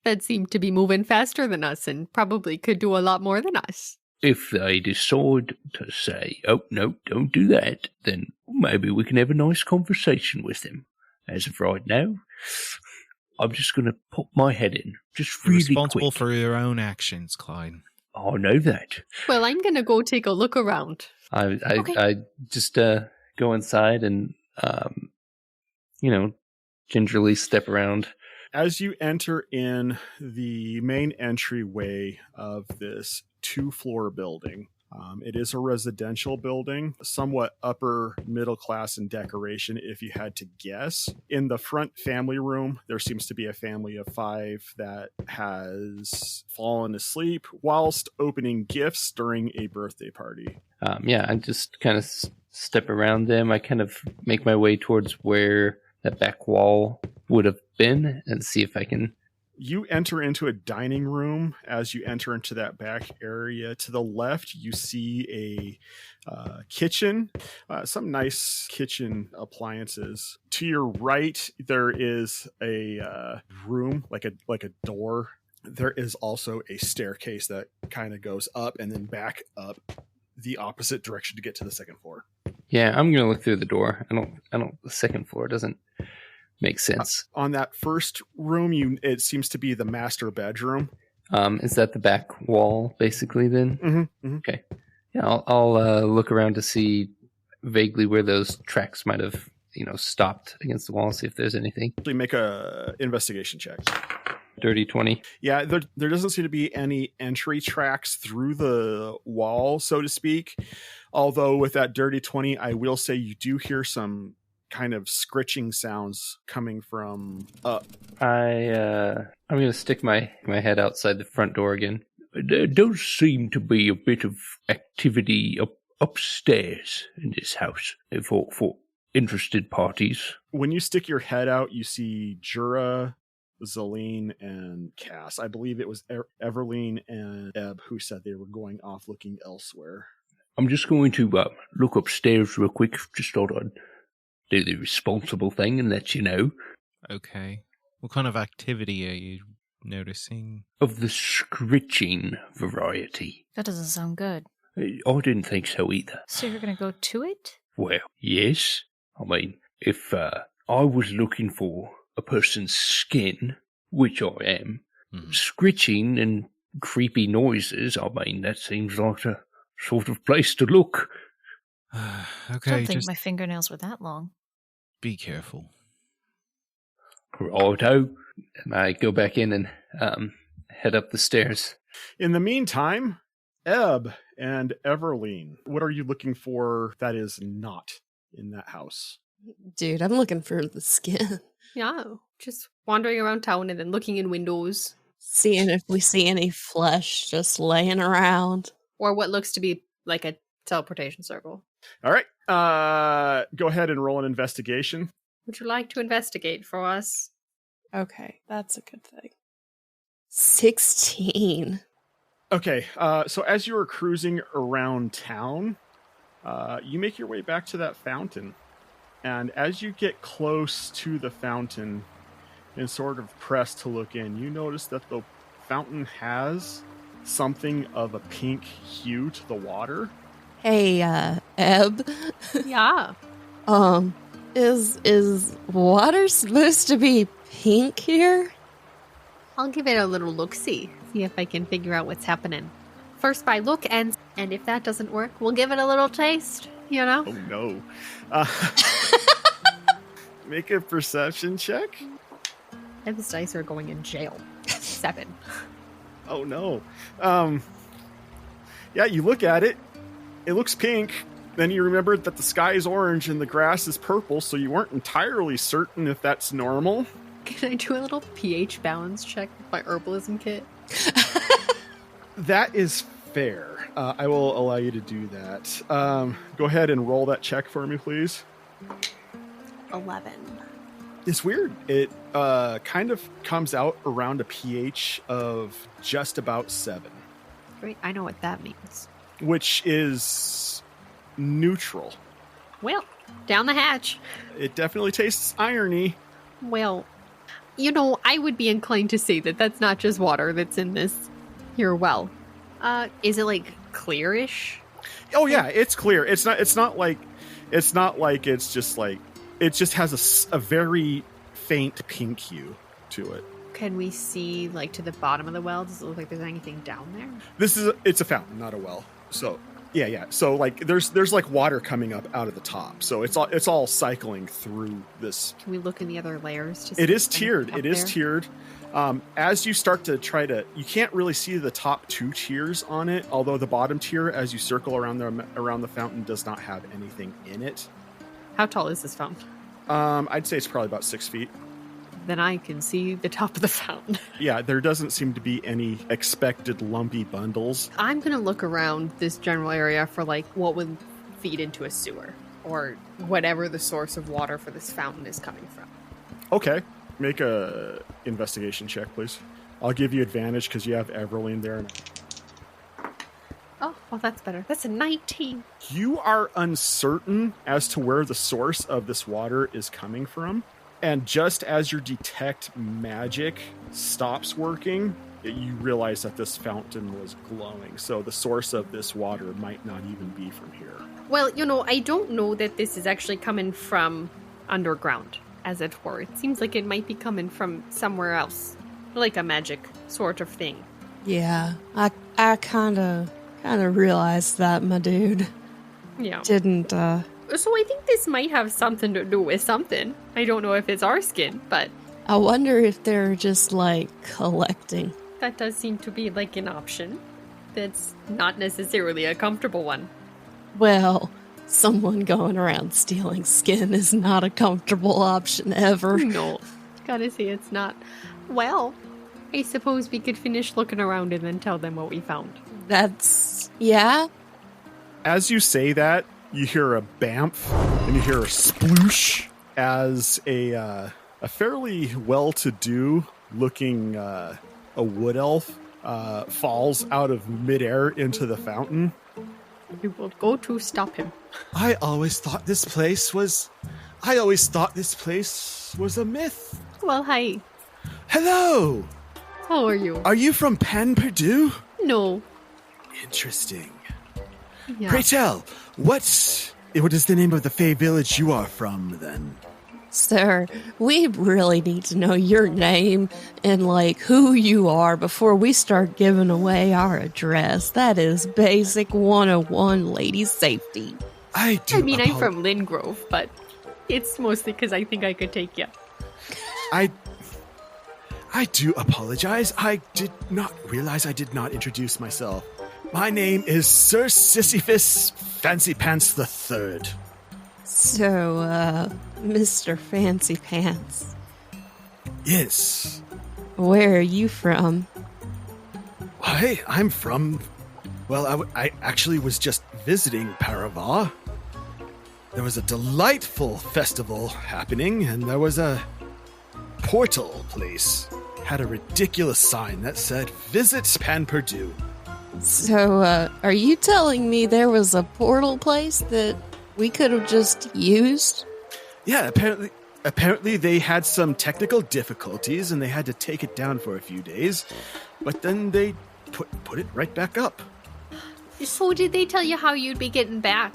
That seem to be moving faster than us and probably could do a lot more than us. If they decide to say, oh, no, don't do that, then maybe we can have a nice conversation with them. As of right now, I'm just going to put my head in. Just really responsible quick. For your own actions, Clyde. I know that. Well, I'm going to go take a look around. I just go inside and, gingerly step around. As you enter in the main entryway of this 2-floor building, It is a residential building, somewhat upper middle class in decoration, if you had to guess. In the front family room, there seems to be a family of 5 that has fallen asleep whilst opening gifts during a birthday party. I just kind of step around them. I kind of make my way towards where that back wall would have been and see if I can... You enter into a dining room. As you enter into that back area, to the left, you see a kitchen, some nice kitchen appliances. To your right, there is a room, like a door. There is also a staircase that kind of goes up and then back up the opposite direction to get to the second floor. Yeah, I'm gonna look through the door. The second floor doesn't make sense. On that first room, it seems to be the master bedroom. Is that the back wall, basically, then? Mm-hmm. Okay. Yeah, I'll look around to see vaguely where those tracks might have, stopped against the wall, see if there's anything. Make a investigation check. Dirty 20. Yeah, there doesn't seem to be any entry tracks through the wall, so to speak. Although with that dirty 20, I will say you do hear some kind of scritching sounds coming from up. I'm going to stick my head outside the front door again. There does seem to be a bit of activity upstairs in this house for interested parties. When you stick your head out, you see Jura, Zelene, and Cass. I believe it was Everline and Eb who said they were going off looking elsewhere. I'm just going to look upstairs real quick. Just thought I'd do the responsible thing and let you know. Okay. What kind of activity are you noticing? Of the scritching variety. That doesn't sound good. I didn't think so either. So you're going to go to it? Well, yes. I mean, if I was looking for a person's skin, which I am, scritching and creepy noises, I mean, that seems like the sort of place to look. Okay, I don't think my fingernails were that long. Be careful. Righto. And I go back in and head up the stairs. In the meantime, Eb and Everline, what are you looking for that is not in that house? Dude, I'm looking for the skin. Yeah, just wandering around town and then looking in windows. Seeing if we see any flesh just laying around. Or what looks to be like a teleportation circle. All right. Go ahead and roll an investigation. Would you like to investigate for us? Okay, that's a good thing. 16. Okay, so as you are cruising around town, you make your way back to that fountain. And as you get close to the fountain and sort of press to look in, you notice that the fountain has something of a pink hue to the water. Hey, Eb. Yeah. Is water supposed to be pink here? I'll give it a little look-see. See if I can figure out what's happening. First by look, and if that doesn't work, we'll give it a little taste, you know? Oh, no. Make a perception check. Eb's dice are going in jail. 7. Oh, no. Yeah, you look at it. It looks pink. Then you remember that the sky is orange and the grass is purple, so you weren't entirely certain if that's normal. Can I do a little pH balance check with my herbalism kit? That is fair. I will allow you to do that. Go ahead and roll that check for me, please. 11. It's weird. It kind of comes out around a pH of just about 7. Great, I know what that means. Which is neutral. Well, down the hatch. It definitely tastes irony. Well, you know, I would be inclined to say that that's not just water that's in this here well. Is it like clearish? Oh yeah, it's clear. It's not like it's just like it just has a very faint pink hue to it. Can we see like to the bottom of the well? Does it look like there's anything down there? It's a fountain, not a well. So yeah. So like there's like water coming up out of the top. So it's all cycling through this. Can we look in the other layers to see? It is tiered. It is tiered. As you start to you can't really see the top 2 tiers on it, although the bottom tier, as you circle around the fountain, does not have anything in it. How tall is this fountain? I'd say it's probably about 6 feet. Then I can see the top of the fountain. Yeah, there doesn't seem to be any expected lumpy bundles. I'm going to look around this general area for, like, what would feed into a sewer, or whatever the source of water for this fountain is coming from. Okay. Make a investigation check, please. I'll give you advantage because you have Everline there. Oh, well, that's better. That's a 19. You are uncertain as to where the source of this water is coming from. And just as your detect magic stops working, you realize that this fountain was glowing. So the source of this water might not even be from here. Well, I don't know that this is actually coming from underground, as it were. It seems like it might be coming from somewhere else, like a magic sort of thing. Yeah, I kind of realized that, my dude. Yeah. Didn't, So I think this might have something to do with something. I don't know if it's our skin, but... I wonder if they're just, like, collecting. That does seem to be, like, an option. That's not necessarily a comfortable one. Well, someone going around stealing skin is not a comfortable option ever. No, gotta say it's not. Well, I suppose we could finish looking around and then tell them what we found. Yeah? As you say that, you hear a bamf and you hear a sploosh as a fairly well-to-do looking a wood elf falls out of midair into the fountain. We will go to stop him. I always thought this place was a myth. Well, hi. Hello. How are you? Are you from Pan Purdue? No. Interesting. Yeah. Pray tell, what is the name of the Fey village you are from, then? Sir, we really need to know your name and, like, who you are before we start giving away our address. That is basic 101 lady safety. I'm from Lingrove, but it's mostly because I think I could take you. I do apologize. I did not realize I did not introduce myself. My name is Sir Sisyphus Fancy Pants III. So, Mr. Fancy Pants. Yes. Where are you from? Why, I'm from... Well, I actually was just visiting Parava. There was a delightful festival happening, and there was a portal place. Had a ridiculous sign that said, "Visit Pan Purdue." So, are you telling me there was a portal place that we could have just used? Yeah, apparently they had some technical difficulties and they had to take it down for a few days, but then they put it right back up. So did they tell you how you'd be getting back?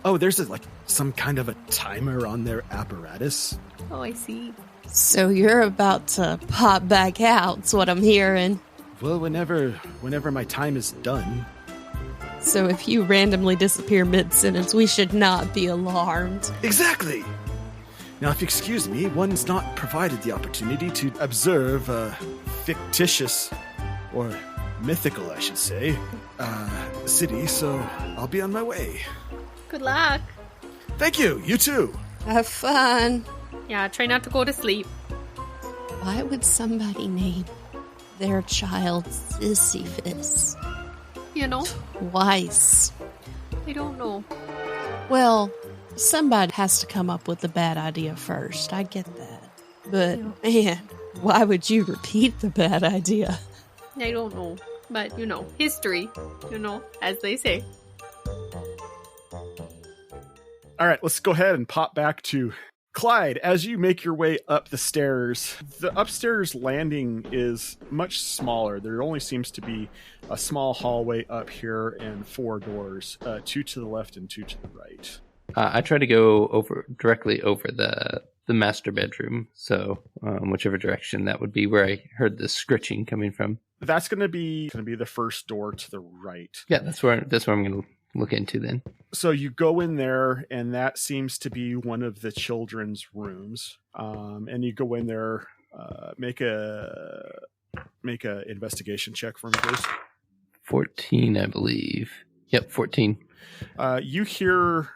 Oh, there's some kind of a timer on their apparatus. Oh, I see. So you're about to pop back out, is what I'm hearing. Well, whenever my time is done. So if you randomly disappear mid-sentence, we should not be alarmed. Exactly! Now, if you excuse me, one's not provided the opportunity to observe a fictitious, or mythical, I should say, city, so I'll be on my way. Good luck. Thank you, you too. Have fun. Yeah, try not to go to sleep. Why would somebody name their child Sisyphus? Twice. I don't know. Well, somebody has to come up with the bad idea first. I get that. But, man, why would you repeat the bad idea? I don't know. But, history, as they say. All right, let's go ahead and pop back to Clyde. As you make your way up the stairs, the upstairs landing is much smaller. There only seems to be a small hallway up here and 4 doors, 2 to the left and 2 to the right. I try to go directly over the master bedroom, so whichever direction that would be where I heard the scritching coming from. That's going to be the first door to the right. Yeah, that's where I'm going to look into then. So you go in there, and that seems to be one of the children's rooms. And you go in there. Make a investigation check for me, please. 14, I believe. Yep, 14. You hear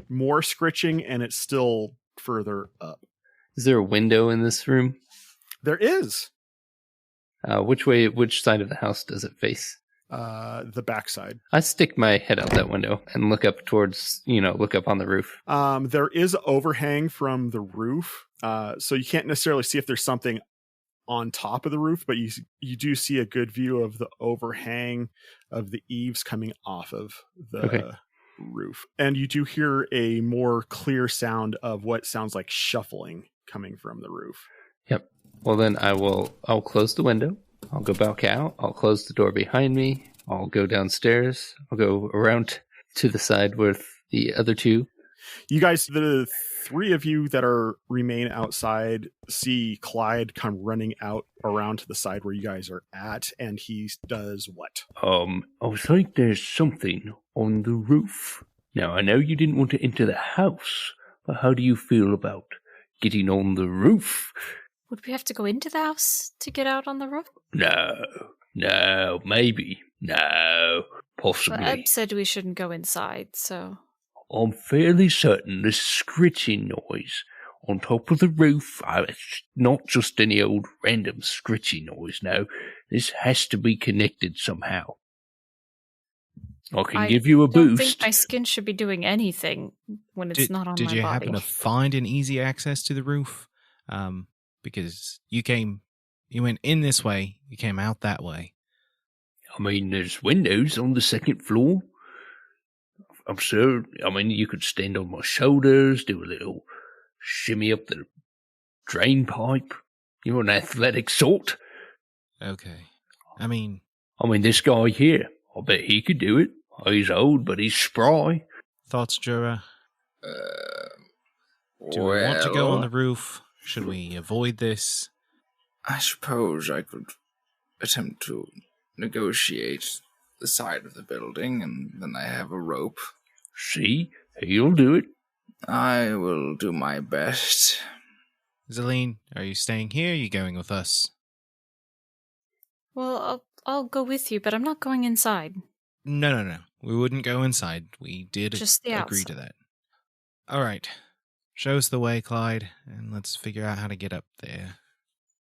more scritching, and it's still further up. Is there a window in this room? There is. Which side of the house does it face? The backside. I stick my head out that window and look up towards, look up on the roof. There is overhang from the roof, so you can't necessarily see if there's something on top of the roof, but you do see a good view of the overhang of the eaves coming off of the roof. And you do hear a more clear sound of what sounds like shuffling coming from the roof. Yep. Well, then I'll close the window. I'll go back out. I'll close the door behind me. I'll go downstairs. I'll go around to the side with the other two. You guys, the three of you that remain outside, see Clyde come running out around to the side where you guys are at, and he does what? I think there's something on the roof. Now, I know you didn't want to enter the house, but how do you feel about getting on the roof? Would we have to go into the house to get out on the roof? No, maybe. No, possibly. But Eb said we shouldn't go inside, so... I'm fairly certain this scritching noise on top of the roof, it's not just any old random scritching noise, no. This has to be connected somehow. I can give you a boost. I don't think my skin should be doing anything when it's not on my body. Did you happen to find an easy access to the roof? Because you went in this way, you came out that way. I mean, there's windows on the second floor. I'm sure, you could stand on my shoulders, do a little shimmy up the drain pipe. You're an athletic sort. Okay. I mean, this guy here, I bet he could do it. He's old, but he's spry. Thoughts, Jura? Do we want to go on the roof? Should we avoid this? I suppose I could attempt to negotiate the side of the building, and then I have a rope. See? He'll do it. I will do my best. Zelene, are you staying here? Are you going with us? Well, I'll go with you, but I'm not going inside. No. We wouldn't go inside. We did Just agree to that. All right. Show us the way, Clyde, and let's figure out how to get up there.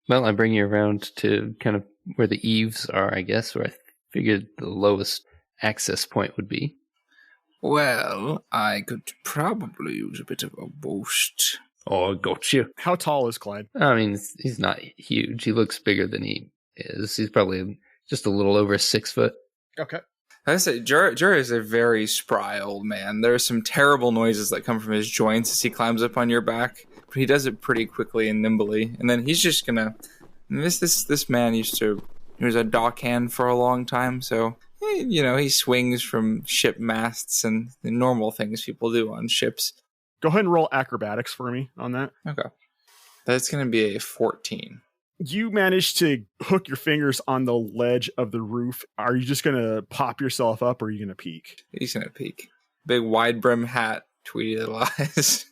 Well, I bring you around to kind of where the eaves are, I guess, where I figured the lowest access point would be. Well, I could probably use a bit of a boost. Oh, I got you. How tall is Clyde? He's not huge. He looks bigger than he is. He's probably just a little over 6 foot. Okay. I say, Jura is a very spry old man. There are some terrible noises that come from his joints as he climbs up on your back, but he does it pretty quickly and nimbly. And then he's just gonna. This man he was a dockhand for a long time, so he swings from ship masts and the normal things people do on ships. Go ahead and roll acrobatics for me on that. Okay, that's gonna be a 14. You manage to hook your fingers on the ledge of the roof. Are you just going to pop yourself up, or are you going to peek? He's going to peek. Big wide brim hat, tweedy little eyes.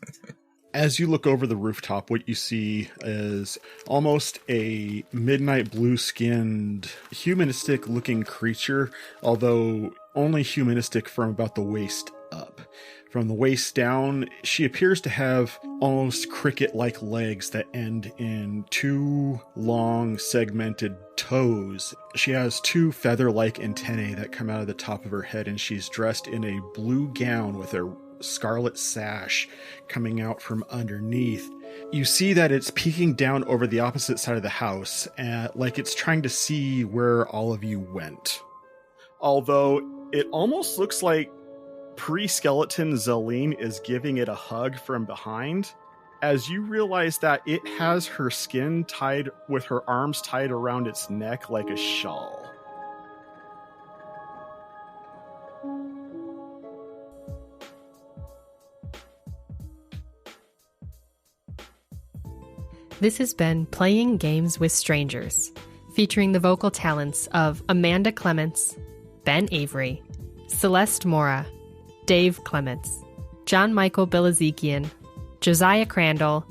As you look over the rooftop, what you see is almost a midnight blue-skinned, humanistic-looking creature, although only humanistic from about the waist up. From the waist down, she appears to have almost cricket-like legs that end in 2 long, segmented toes. She has 2 feather-like antennae that come out of the top of her head, and she's dressed in a blue gown with a scarlet sash coming out from underneath. You see that it's peeking down over the opposite side of the house, like it's trying to see where all of you went. Although it almost looks like pre-skeleton Zelene is giving it a hug from behind, as you realize that it has her skin tied with her arms tied around its neck like a shawl. This has been Playing Games with Strangers, featuring the vocal talents of Amanda Clements, Ben Avery, Celeste Mora, Dave Clements, John Michael Bilezikian, Josiah Crandall,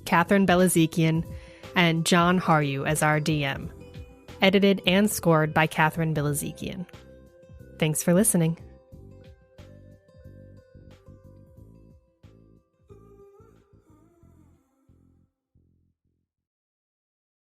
Katherine Bilezikian, and John Haryu as our DM. Edited and scored by Katherine Bilezikian. Thanks for listening.